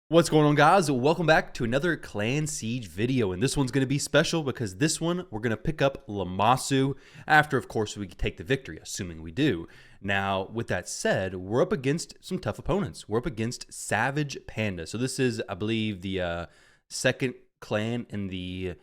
What's going on, guys? Welcome back to another Clan Siege video, and this one's going to be special because this one we're going to pick up Lammasu after, of course, we take the victory, assuming we do. Now, with that said, we're up against some tough opponents. We're up against Savage Panda. So this is, I believe, the second clan in the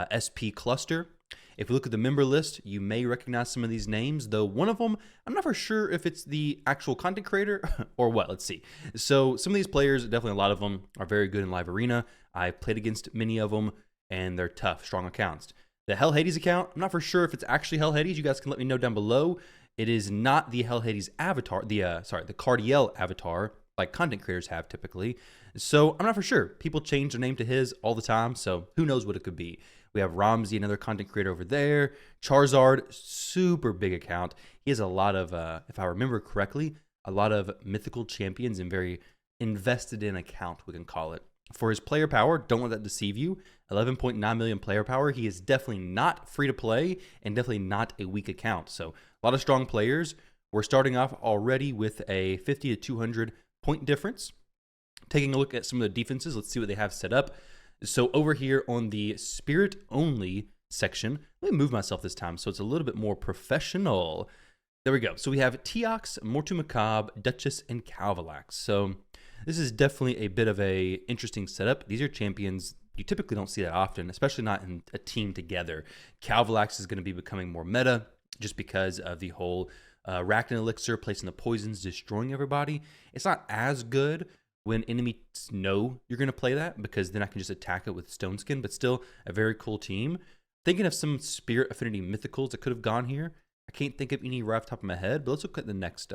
SP cluster. If you look at the member list, you may recognize some of these names, though one of them, I'm not for sure if it's the actual content creator or what. Let's see. So some of these players, definitely a lot of them, are very good in live arena. I've played against many of them, and they're tough, strong accounts. The Hell Hades account, I'm not for sure if it's actually Hell Hades. You guys can let me know down below. It is not the Hell Hades avatar, the Cardiel avatar, like content creators have typically. So I'm not for sure. People change their name to his all the time, so who knows what it could be. We have Ramsey, another content creator over there. Charizard, super big account. He has a lot of, if I remember correctly, a lot of mythical champions and very invested in account, we can call it. For his player power, don't let that deceive you. 11.9 million player power. He is definitely not free to play and definitely not a weak account. So a lot of strong players. We're starting off already with a 50 to 200 point difference. Taking a look at some of the defenses, let's see what they have set up. So over here on the Spirit only section, let me move myself this time so it's a little bit more professional. There we go. So we have Teox, Mortumacab, Duchess, and Calvalax. So this is definitely a bit of a interesting setup. These are champions you typically don't see that often, especially not in a team together. Calvalax is going to be becoming more meta just because of the whole Arachnid Elixir, placing the poisons, destroying everybody. It's not as good when enemies know you're going to play that, because then I can just attack it with Stone Skin, but still a very cool team. Thinking of some Spirit Affinity Mythicals that could have gone here. I can't think of any right off the top of my head, but let's look at the next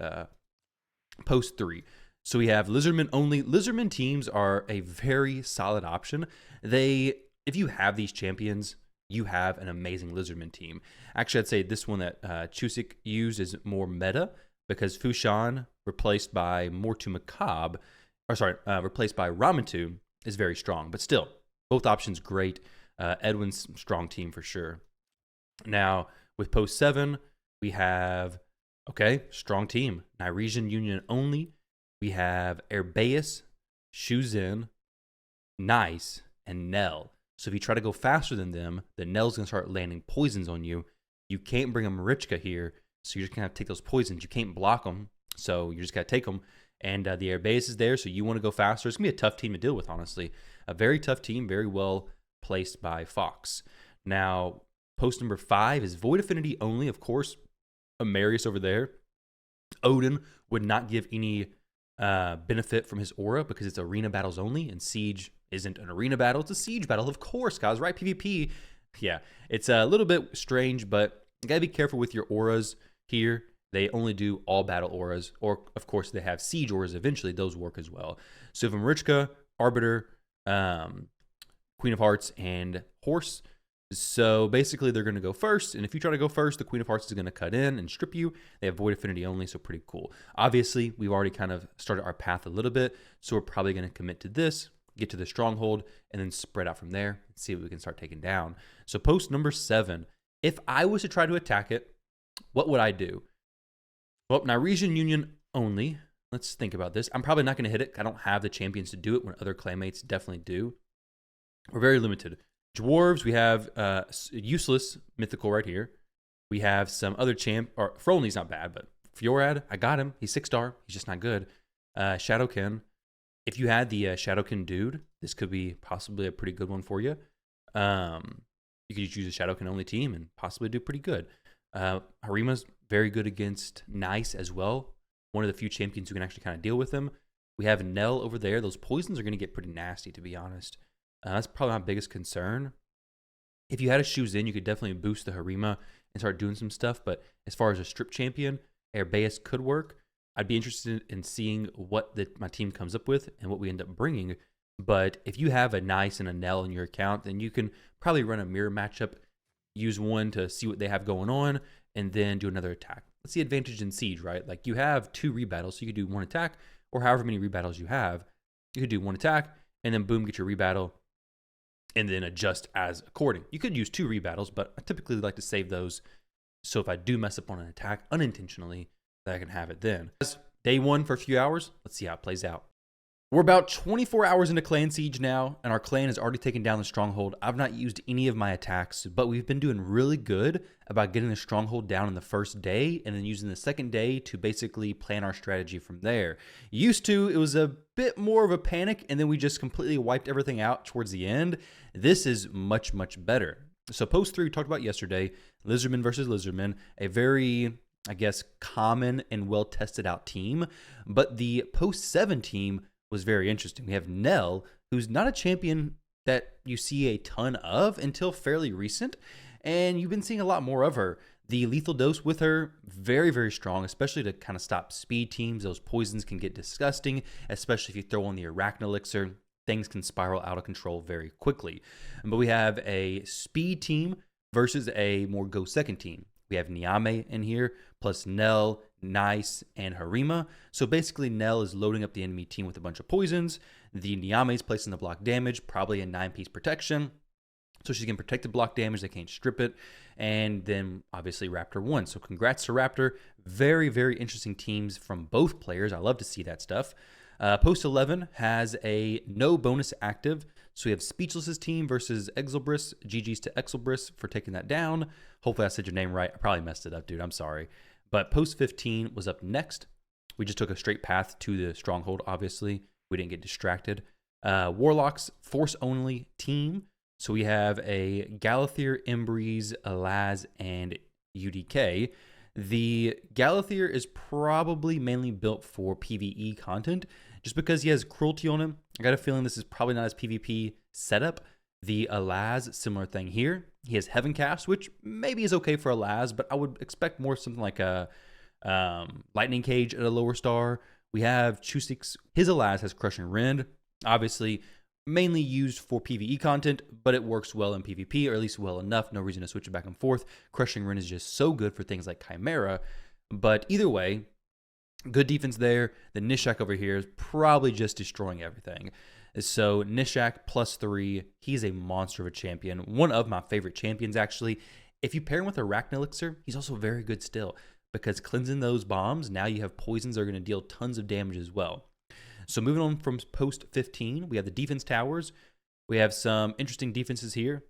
post 3. So we have Lizardmen only. Lizardmen teams are a very solid option. If you have these champions, you have an amazing Lizardmen team. Actually, I'd say this one that Chusik used is more meta, because Fushan replaced by Mortumacab, replaced by Ramatu, is very strong. But still, both options great. Edwin's strong team for sure. Now, with post 7, we have, strong team. Nyresian Union only. We have Herbaeus, Shuzin, Nice, and Nell. So if you try to go faster than them, the Nell's going to start landing poisons on you. You can't bring a Marichka here, so you're just going to have to take those poisons. You can't block them, so you just got to take them. And the Herbaeus is there, so you want to go faster. It's going to be a tough team to deal with, honestly. A very tough team, very well placed by Fox. Now, post number 5 is Void Affinity only, of course. Amarius over there. Odin would not give any benefit from his aura because it's arena battles only, and Siege isn't an arena battle. It's a Siege battle, of course, guys, right? PvP. Yeah, it's a little bit strange, but you got to be careful with your auras here. They only do all battle auras, or of course they have siege auras eventually. Those work as well. So from Marichka, Arbiter, Queen of Hearts, and Horse. So basically they're going to go first, and if you try to go first, the Queen of Hearts is going to cut in and strip you. They have Void Affinity only, so pretty cool. Obviously, we've already kind of started our path a little bit, so we're probably going to commit to this, get to the stronghold, and then spread out from there and see what we can start taking down. So post number 7, if I was to try to attack it, what would I do? Well, Nyresian Union only. Let's think about this. I'm probably not going to hit it. I don't have the champions to do it when other clanmates definitely do. We're very limited. Dwarves, we have useless mythical right here. We have some other champ, or Frolny's not bad, but Fjorad, I got him. He's 6-star. He's just not good. Shadowkin. If you had the Shadowkin dude, this could be possibly a pretty good one for you. You could just use a Shadowkin only team and possibly do pretty good. Harima's very good against Nice as well. One of the few champions who can actually kind of deal with them. We have Nell over there. Those poisons are going to get pretty nasty, to be honest. That's probably my biggest concern. If you had a Shoes in, you could definitely boost the Harima and start doing some stuff. But as far as a strip champion, Herbaeus could work. I'd be interested in seeing what my team comes up with and what we end up bringing. But if you have a Nice and a Nell in your account, then you can probably run a mirror matchup, use one to see what they have going on, and then do another attack. That's the advantage in Siege, right? Like, you have 2 rebattles, so you could do 1 attack, or however many rebattles you have. You could do 1 attack, and then boom, get your rebattle, and then adjust as according. You could use 2 rebattles, but I typically like to save those, so if I do mess up on an attack unintentionally, that I can have it then. Day 1 for a few hours. Let's see how it plays out. We're about 24 hours into Clan Siege now, and our clan has already taken down the stronghold. I've not used any of my attacks, but we've been doing really good about getting the stronghold down in the first day, and then using the second day to basically plan our strategy from there. Used to, it was a bit more of a panic, and then we just completely wiped everything out towards the end. This is much, much better. So post 3 we talked about yesterday, Lizardman versus Lizardman, a very, I guess, common and well-tested out team, but the post 7 team was very interesting. We have Nell, who's not a champion that you see a ton of until fairly recent, and you've been seeing a lot more of her. The lethal dose with her, very, very strong, especially to kind of stop speed teams. Those poisons can get disgusting, especially if you throw on the Arachne Elixir. Things can spiral out of control very quickly. But we have a speed team versus a more go second team. We have Niame in here, plus Nell, Nice, and Harima. So basically, Nell is loading up the enemy team with a bunch of poisons. The Niame is placing the block damage, probably a 9-piece protection. So she can protect the block damage, they can't strip it. And then obviously Raptor won. So congrats to Raptor. Very, very interesting teams from both players. I love to see that stuff. Post 11 has a no bonus active. So we have Speechless's team versus Exelbris. GG's to Exelbris for taking that down. Hopefully I said your name right. I probably messed it up, dude. I'm sorry. But post 15 was up next. We just took a straight path to the stronghold, obviously. We didn't get distracted. Warlock's force only team. So we have a Galathier, Embreeze, Alaz, and UDK. The Galathier is probably mainly built for PvE content, just because he has cruelty on him. I got a feeling this is probably not his PvP setup. The Alaz, similar thing here. He has Heaven Cast, which maybe is okay for Alaz, but I would expect more something like a Lightning Cage at a lower star. We have Chusix. His Alaz has Crushing Rend, obviously mainly used for PvE content, but it works well in PvP, or at least well enough. No reason to switch it back and forth. Crushing Rend is just so good for things like Chimera. But either way, good defense there. The Nishak over here is probably just destroying everything. So Nishak +3, he's a monster of a champion. One of my favorite champions, actually. If you pair him with Arachne Elixir, he's also very good still, because cleansing those bombs, now you have poisons that are going to deal tons of damage as well. So moving on from post 15, we have the defense towers. We have some interesting defenses here.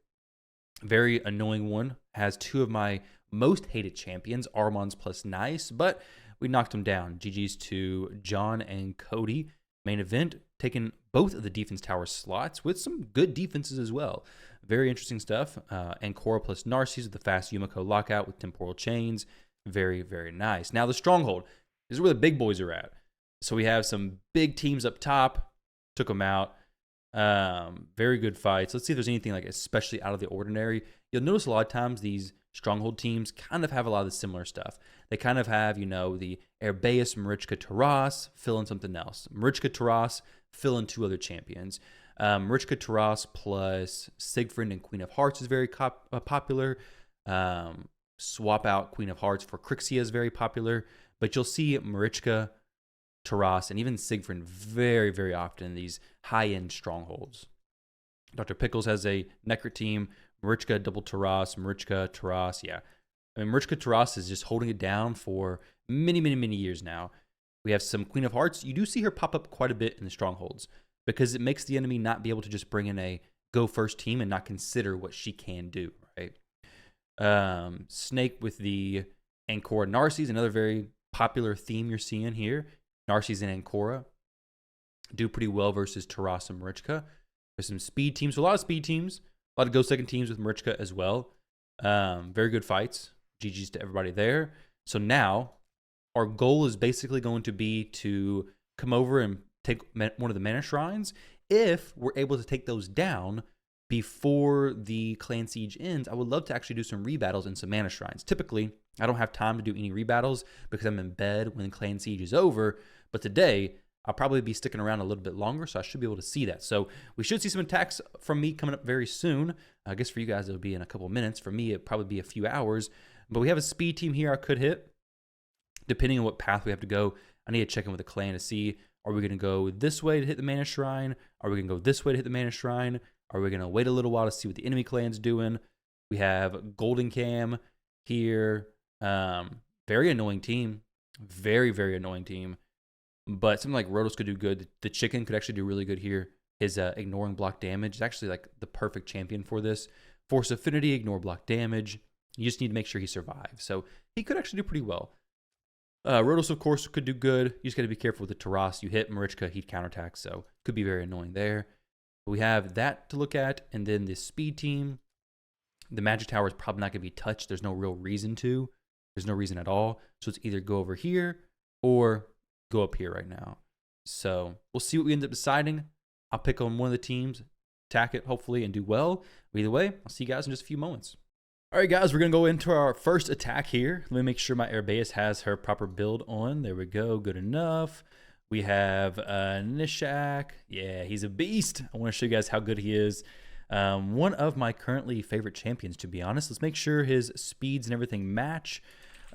Very annoying one. Has 2 of my most hated champions, Armons plus Nice, but we knocked them down. GG's to John and Cody. Main event, taking both of the defense tower slots with some good defenses as well. Very interesting stuff. Ancora plus Narcissus with the fast Yumiko lockout with temporal chains. Very, very nice. Now the stronghold. This is where the big boys are at. So we have some big teams up top. Took them out. Very good fights. Let's see if there's anything like especially out of the ordinary. You'll notice a lot of times these stronghold teams kind of have a lot of the similar stuff. They kind of have, you know, the Herbaeus, Marichka, Taras, fill in something else. Marichka, Taras, fill in 2 other champions. Marichka, Taras plus Siegfried and Queen of Hearts is very popular. Swap out Queen of Hearts for Crixia is very popular. But you'll see Marichka, Taras, and even Siegfried very, very often in these high-end strongholds. Dr. Pickles has a Necro team. Marichka, double Taras, Marichka, Taras, yeah. I mean, Marichka Taras is just holding it down for many, many, many years now. We have some Queen of Hearts. You do see her pop up quite a bit in the strongholds because it makes the enemy not be able to just bring in a go first team and not consider what she can do, right? Snake with the Ancora Narcissus, another very popular theme you're seeing here. Narcissus and Ancora do pretty well versus Taras and Marichka. There's some speed teams, so a lot of speed teams, a lot of go second teams with Marichka as well. Very good fights. GG's to everybody there. So now our goal is basically going to be to come over and take one of the mana shrines. If we're able to take those down before the clan siege ends, I would love to actually do some rebattles and some mana shrines. Typically, I don't have time to do any rebattles because I'm in bed when clan siege is over. But today, I'll probably be sticking around a little bit longer, so I should be able to see that. So we should see some attacks from me coming up very soon. I guess for you guys, it'll be in a couple minutes. For me, it'll probably be a few hours. But we have a speed team here I could hit. Depending on what path we have to go, I need to check in with the clan to see, are we going to go this way to hit the mana shrine? Are we going to go this way to hit the mana shrine? Are we going to wait a little while to see what the enemy clan's doing? We have Golden Cam here. Very annoying team. Very, very annoying team. But something like Rotos could do good. The chicken could actually do really good here. His ignoring block damage is actually like the perfect champion for this. Force affinity, ignore block damage. You just need to make sure he survives. So he could actually do pretty well. Rotos, of course, could do good. You just got to be careful with the Taras. You hit Marichka, he'd counterattack, so could be very annoying there. But we have that to look at, and then the speed team. The magic tower is probably not going to be touched. There's no real reason to. There's no reason at all. So it's either go over here or go up here right now. So we'll see what we end up deciding. I'll pick on one of the teams, attack it, hopefully, and do well. But either way, I'll see you guys in just a few moments. All right, guys, we're going to go into our first attack here. Let me make sure my Airbeus has her proper build on. There we go. Good enough. We have Nishak. Yeah, he's a beast. I want to show you guys how good he is. One of my currently favorite champions, to be honest. Let's make sure his speeds and everything match.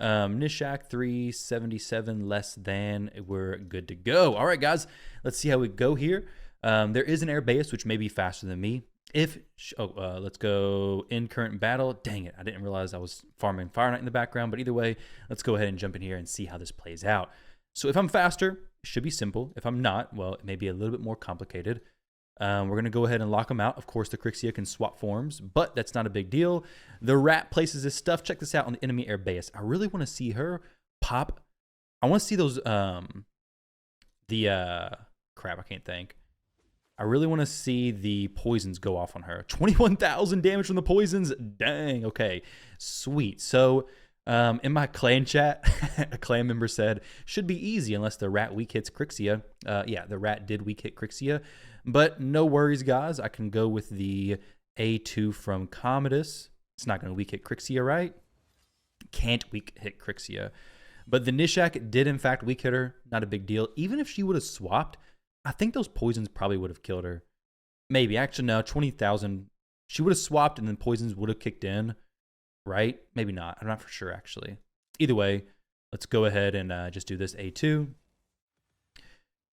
Nishak 377 less than. We're good to go. All right, guys, let's see how we go here. There is an Airbeus, which may be faster than me. Let's go in current battle. Dang it, I didn't realize I was farming Fire Knight in the background, but either way, let's go ahead and jump in here and see how this plays out. So if I'm faster, it should be simple. If I'm not, well, it may be a little bit more complicated. We're going to go ahead and lock them out. Of course, the Crixia can swap forms, but that's not a big deal. The rat places his stuff. Check this out on the enemy Airbeus. I really want to see her pop. I want to see those, crap, I can't think. I really want to see the poisons go off on her. 21,000 damage from the poisons. Dang. Okay. Sweet. So in my clan chat, a clan member said, should be easy unless the rat weak hits Crixia. Yeah, the rat did weak hit Crixia. But no worries, guys. I can go with the A2 from Commodus. It's not going to weak hit Crixia, right? Can't weak hit Crixia. But the Nishak did, in fact, weak hit her. Not a big deal. Even if she would have swapped, I think those poisons probably would have killed her. Maybe. Actually, no. 20,000. She would have swapped and then poisons would have kicked in. Right? Maybe not. I'm not for sure, actually. Either way, let's go ahead and just do this A2.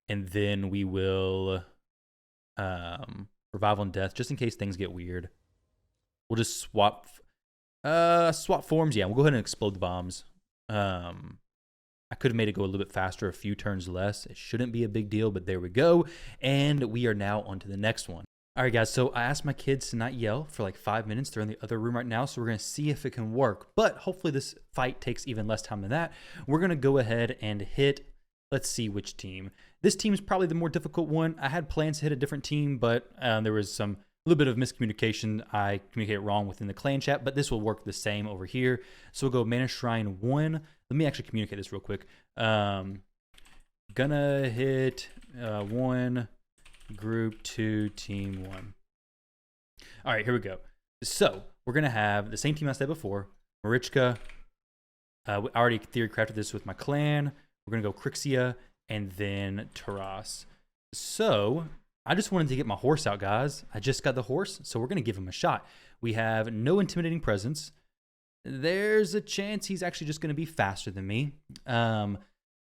And then we will Revival and Death, just in case things get weird. We'll just swap forms. Yeah, we'll go ahead and explode the bombs. I could have made it go a little bit faster, a few turns less. It shouldn't be a big deal, but there we go. And we are now on to the next one. All right, guys, so I asked my kids to not yell for like 5 minutes. They're in the other room right now, so we're going to see if it can work. But hopefully this fight takes even less time than that. We're going to go ahead and hit, let's see which team. This team is probably the more difficult one. I had plans to hit a different team, but there was a little bit of miscommunication. I communicated wrong within the clan chat, but this will work the same over here. So we'll go Mana Shrine 1. Let me actually communicate this real quick. Gonna hit 1, group 2, team 1. All right, here we go. So we're gonna have the same team I said before. Marichka. I already theory crafted this with my clan. We're gonna go Crixia and then Taras. So I just wanted to get my horse out, guys. I just got the horse, so we're gonna give him a shot. We have no intimidating presence. There's a chance he's actually just going to be faster than me.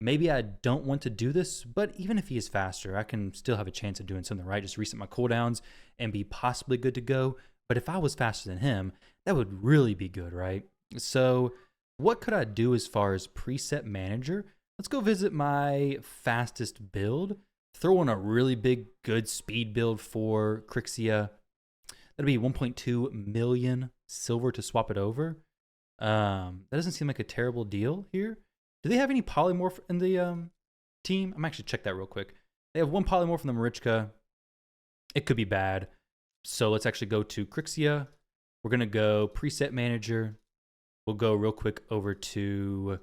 Maybe I don't want to do this, but even if he is faster, I can still have a chance of doing something right. Just reset my cooldowns and be possibly good to go. But if I was faster than him, that would really be good, right? So what could I do as far as preset manager? Let's go visit my fastest build. Throw in a really big, good speed build for Crixia. That'd be 1.2 million silver to swap it over. That doesn't seem like a terrible deal here. Do they have any polymorph in the team? I'm actually check that real quick. They have one polymorph in the Marichka. It could be bad. So let's actually go to Crixia. We're gonna go preset manager. We'll go real quick over to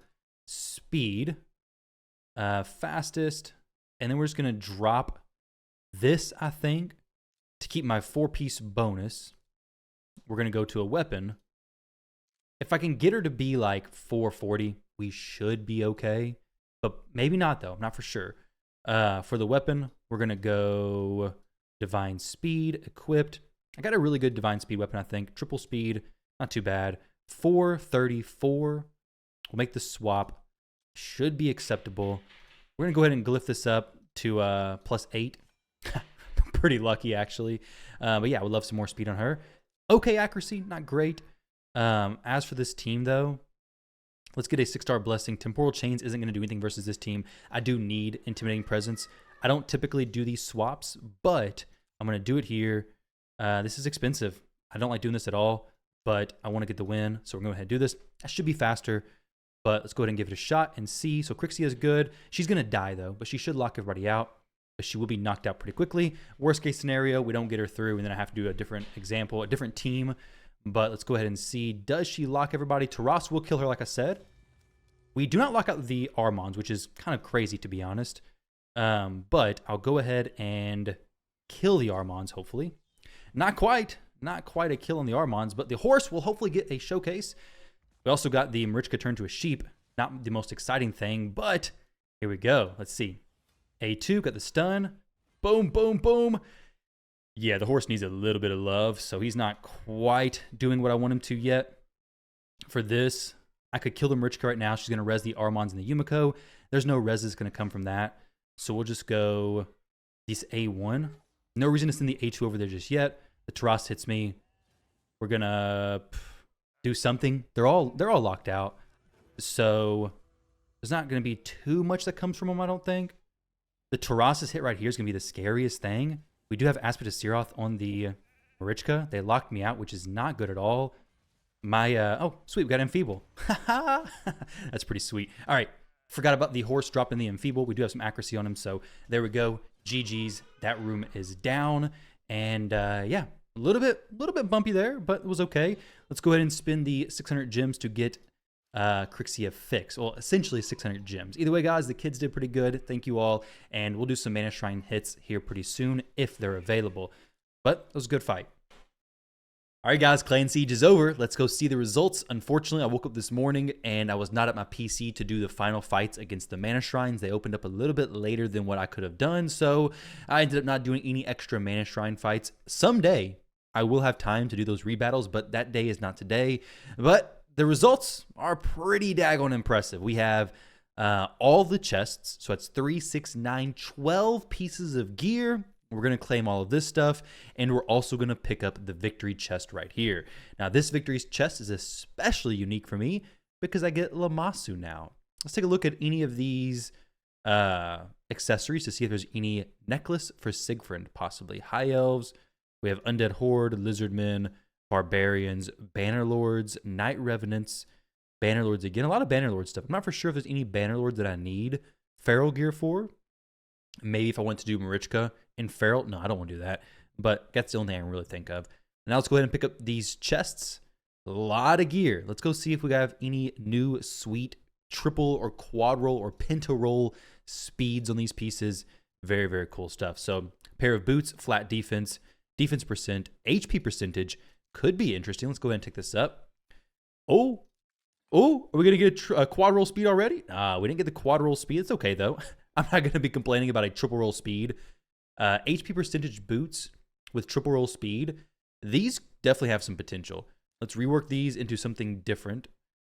speed, fastest, and then we're just gonna drop this, I think, to keep my 4-piece bonus. We're gonna go to a weapon. If I can get her to be like 440, we should be okay. But maybe not, though. I'm not for sure. For the weapon, we're going to go Divine Speed, equipped. I got a really good Divine Speed weapon, I think. Triple speed, not too bad. 434. We'll make the swap. Should be acceptable. We're going to go ahead and glyph this up to +8. Pretty lucky, actually. But yeah, I would love some more speed on her. Okay accuracy, not great. As for this team, though, Let's get a 6-star blessing. Temporal Chains isn't going to do anything versus this team. I do need Intimidating Presence. I don't typically do these swaps, but I'm going to do it here. This is expensive. I don't like doing this at all, but I want to get the win, so we're going to go ahead and do this. I should be faster, but let's go ahead and give it a shot and see. So Crixia is good. She's going to die, though, but she should lock everybody out. But she will be knocked out pretty quickly. Worst case scenario, we don't get her through, and then I have to do a different example, a different team. But let's go ahead and see. Does she lock everybody? Taras will kill her, like I said. We do not lock out the Armons, which is kind of crazy, to be honest. But I'll go ahead and kill the Armons, hopefully. Not quite a kill on the Armons, but the horse will hopefully get a showcase. We also got the Marichka turned to a sheep. Not the most exciting thing, but here we go. Let's see. A2, got the stun. Boom, boom, boom. Yeah, the horse needs a little bit of love, so he's not quite doing what I want him to yet. For this, I could kill the Marichka right now. She's going to res the Armons and the Yumiko. There's no reses going to come from that. So we'll just go this A1. No reason to send the A2 over there just yet. The Taras hits me. We're going to do something. They're all locked out. So there's not going to be too much that comes from them, I don't think. The Taras's hit right here is going to be the scariest thing. We do have Aspect of Seroth on the Marichka. They locked me out, which is not good at all. Oh, sweet, we got Enfeeble. That's pretty sweet. All right, forgot about the horse dropping the Enfeeble. We do have some accuracy on him, so there we go. GG's, that room is down. And yeah, a little bit bumpy there, but it was okay. Let's go ahead and spin the 600 gems to get Crixia fix. Well, essentially 600 gems. Either way, guys, the kids did pretty good. Thank you all. And we'll do some Mana Shrine hits here pretty soon if they're available. But it was a good fight. All right, guys, Clan Siege is over. Let's go see the results. Unfortunately, I woke up this morning and I was not at my PC to do the final fights against the Mana Shrines. They opened up a little bit later than what I could have done, so I ended up not doing any extra Mana Shrine fights. Someday, I will have time to do those rebattles, but that day is not today. But the results are pretty daggone impressive. We have all the chests, so that's 3, 6, 9, 12 pieces of gear. We're going to claim all of this stuff, and we're also going to pick up the victory chest right here. Now, this victory chest is especially unique for me because I get Lammasu now. Let's take a look at any of these accessories to see if there's any necklace for Siegfried, possibly. High Elves, we have Undead Horde, Lizardmen, Barbarians, Bannerlords, Night Revenants, Bannerlords again. A lot of Bannerlord stuff. I'm not for sure if there's any Bannerlords that I need Feral gear for. Maybe if I went to do Marichka and Feral. No, I don't want to do that. But that's the only thing I can really think of. Now let's go ahead and pick up these chests. A lot of gear. Let's go see if we have any new sweet triple or quad roll or penta roll speeds on these pieces. Very, very cool stuff. So pair of boots, flat defense, defense percent, HP percentage. Could be interesting. Let's go ahead and take this up. Oh, are we going to get a quad roll speed already? We didn't get the quad roll speed. It's okay, though. I'm not going to be complaining about a triple roll speed. HP percentage boots with triple roll speed. These definitely have some potential. Let's rework these into something different.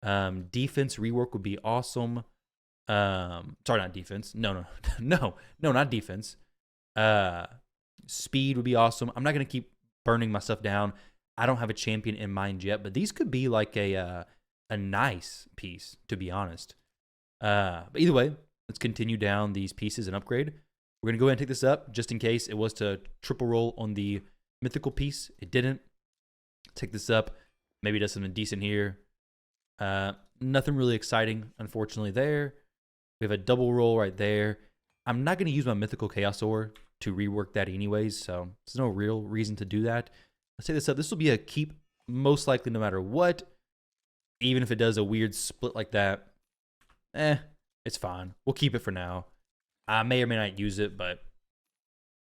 Defense rework would be awesome. Sorry, not defense. No, not defense. Speed would be awesome. I'm not going to keep burning my stuff down. I don't have a champion in mind yet, but these could be like a nice piece, to be honest. But either way, let's continue down these pieces and upgrade. We're going to go ahead and take this up just in case it was to triple roll on the mythical piece. It didn't. Take this up. Maybe it does something decent here. Nothing really exciting, unfortunately, there. We have a double roll right there. I'm not going to use my mythical chaos ore to rework that anyways, so there's no real reason to do that. Let's take this up. This will be a keep, most likely, no matter what. Even if it does a weird split like that, it's fine. We'll keep it for now. I may or may not use it, but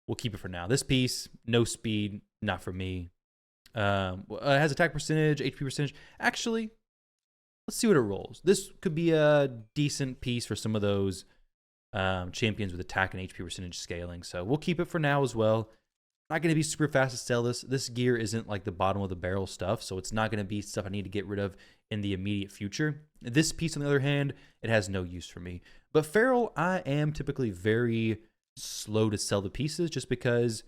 we'll keep it for now. This piece, no speed, not for me. It has attack percentage, HP percentage. Actually, let's see what it rolls. This could be a decent piece for some of those champions with attack and HP percentage scaling. So we'll keep it for now as well. Not going to be super fast to sell this. This gear isn't like the bottom of the barrel stuff, so it's not going to be stuff I need to get rid of in the immediate future. This piece, on the other hand, it has no use for me. But Feral, I am typically very slow to sell the pieces just because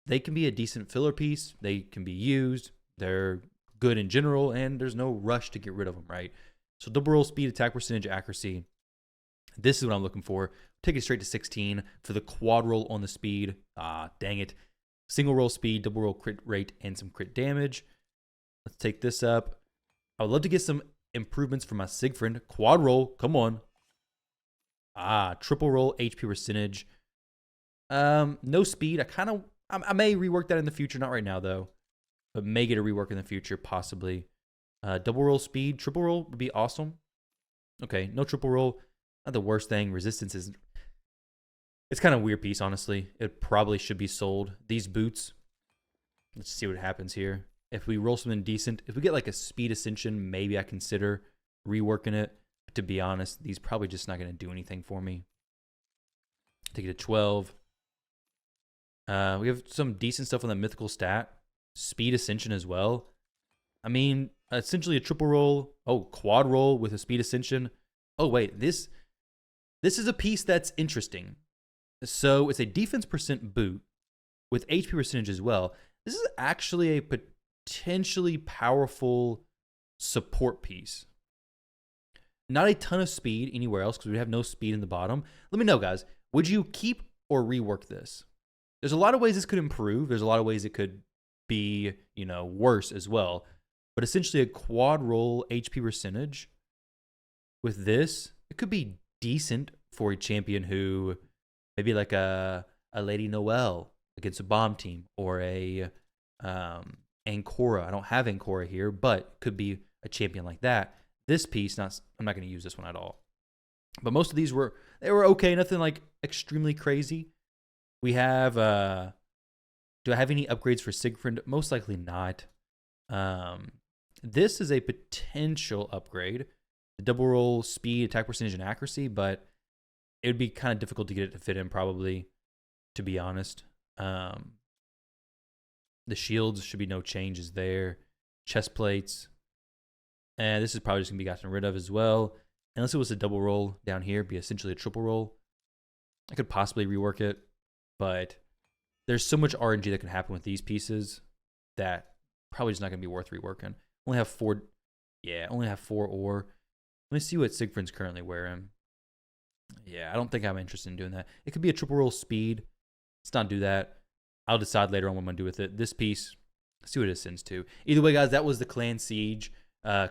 they can be a decent filler piece. They can be used. They're good in general, and there's no rush to get rid of them, right? So double roll speed, attack percentage, accuracy. This is what I'm looking for. Take it straight to 16 for the quad roll on the speed. Dang it. Single roll speed, double roll crit rate, and some crit damage. Let's take this up. I would love to get some improvements for my Siegfried. Quad roll, come on. Triple roll, HP percentage. No speed. I may rework that in the future. Not right now, though. But may get a rework in the future, possibly. Double roll speed. Triple roll would be awesome. Okay, no triple roll. Not the worst thing. Resistance is... It's kind of a weird piece, honestly. It probably should be sold. These boots. Let's see what happens here. If we roll something decent, if we get like a speed ascension, maybe I consider reworking it. But to be honest, these probably just not going to do anything for me. Take it to 12. We have some decent stuff on that mythical stat. Speed ascension as well. I mean, essentially a triple roll. Oh, quad roll with a speed ascension. Oh, wait. This is a piece that's interesting. So it's a defense percent boot with HP percentage as well. This is actually a potentially powerful support piece. Not a ton of speed anywhere else because we have no speed in the bottom. Let me know, guys. Would you keep or rework this? There's a lot of ways this could improve. There's a lot of ways it could be, worse as well. But essentially a quad roll HP percentage with this, it could be decent for a champion who maybe like a Lady Noelle against a bomb team or a Ancora. I don't have Ancora here, but could be a champion like that. This piece, I'm not going to use this one at all. But most of these were okay, nothing like extremely crazy. We have do I have any upgrades for Siegfried? Most likely not. This is a potential upgrade. The double roll speed, attack percentage, and accuracy, but it would be kind of difficult to get it to fit in probably, to be honest. The shields should be no changes there. Chest plates. And this is probably just going to be gotten rid of as well. Unless it was a double roll down here, it'd be essentially a triple roll. I could possibly rework it, but there's so much RNG that can happen with these pieces that probably just not going to be worth reworking. Only have 4 ore. Let me see what Siegfried's currently wearing. Yeah, I don't think I'm interested in doing that. It could be a triple roll speed. Let's not do that. I'll decide later on what I'm going to do with it. This piece, let's see what it ascends to. Either way, guys, that was the Clan Siege.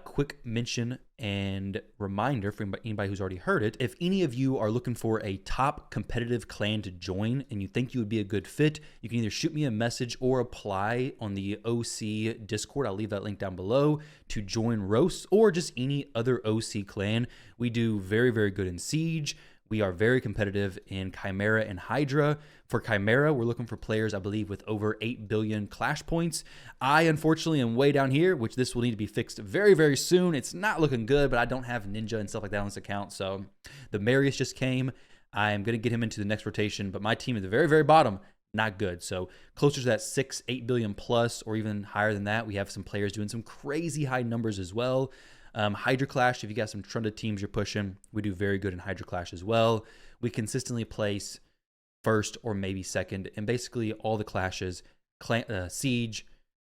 Quick mention and reminder for anybody who's already heard it. If any of you are looking for a top competitive clan to join and you think you would be a good fit, you can either shoot me a message or apply on the OC Discord. I'll leave that link down below to join Roast or just any other OC clan. We do very, very good in Siege. We are very competitive in Chimera and Hydra. For Chimera, we're looking for players, I believe, with over 8 billion Clash points. I, unfortunately, am way down here, which this will need to be fixed very, very soon. It's not looking good, but I don't have Ninja and stuff like that on this account. So the Marius just came. I'm going to get him into the next rotation, but my team at the very, very bottom, not good. So closer to that 8 billion plus or even higher than that. We have some players doing some crazy high numbers as well. Hydra Clash, if you got some Trunda teams you're pushing, we do very good in Hydra Clash as well. We consistently place first or maybe second in basically all the clashes. Siege,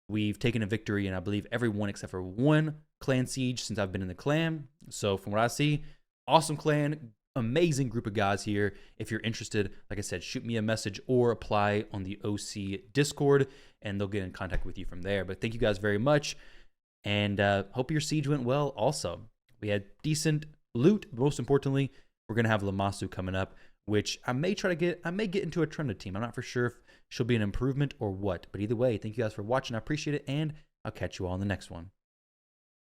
we've taken a victory in I believe every one except for one Clan Siege since I've been in the clan. So from what I see, awesome clan, amazing group of guys here. If you're interested, like I said, shoot me a message or apply on the OC Discord and they'll get in contact with you from there. But thank you guys very much. And hope your siege went well also. We had decent loot. Most importantly, we're going to have Lamasu coming up, which I may get into a Trunda team. I'm not for sure if she'll be an improvement or what. But either way, thank you guys for watching. I appreciate it, and I'll catch you all in the next one.